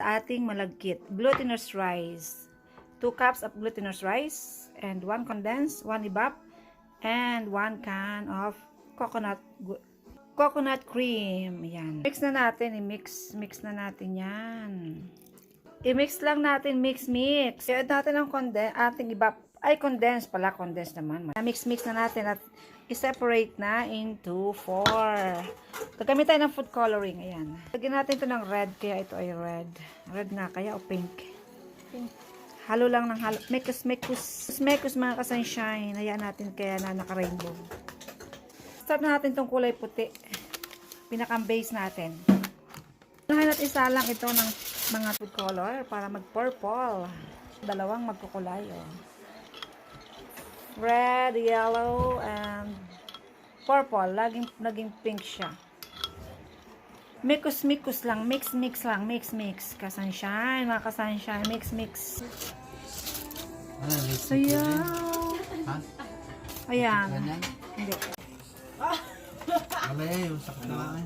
sa ating malagkit. Glutinous rice. 2 cups of glutinous rice and 1 condensed, 1 evap, and 1 can of coconut cream. Ayan. Mix na natin. Mix na natin yan. I-mix lang natin. Mix. I-add natin ang ating evap. Ay, condensed pala. Condensed naman. Mix na natin at i-separate na into 4. Gagamit tayo ng food coloring. Ayan. Lagyan natin ito ng red. Kaya ito ay red. Red nga. Kaya o pink. Halo lang ng halo. Mekus mga ka-sunshine. Hayaan natin kaya na naka-rainbow. Start na natin itong kulay puti. Pinakang base natin. Unahin natin isalang ito ng mga food color para mag-purple. Dalawang magkukulay. Oh. Red, yellow, and purple. Naging pink siya. Mikus lang. Mix lang. Mix. Ka-sunshine, mga ka-sunshine. Mix. Sayaw. Ha? Ayan. Ganyan? Hindi. Malaya yung sakit na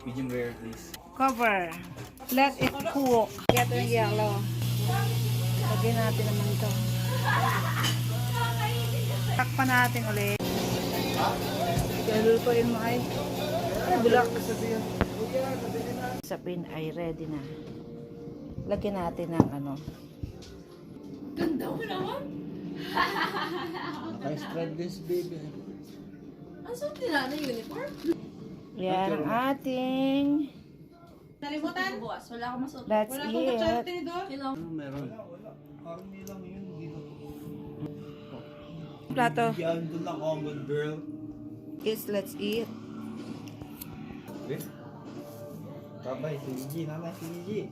Medium rare, please. Cover. Let it cook. Get yung yellow. Lagyan natin naman ito. Takpan natin ulit. Lulutuin mo ay bulak. Sabihin ay ready na. Lagyan natin ng ano. Ganda mo naman. naka-spread this baby. Ang suot nila na uniform? Yan ang ating. Nalimutan? Bukas. Wala akong masuot. That's Wala akong kutsara it. tinidor. Ano meron? Parang nilang yun. Plato Yan doon lang common girl. is let's eat. Babay, si Gigi. Nanay si Gigi.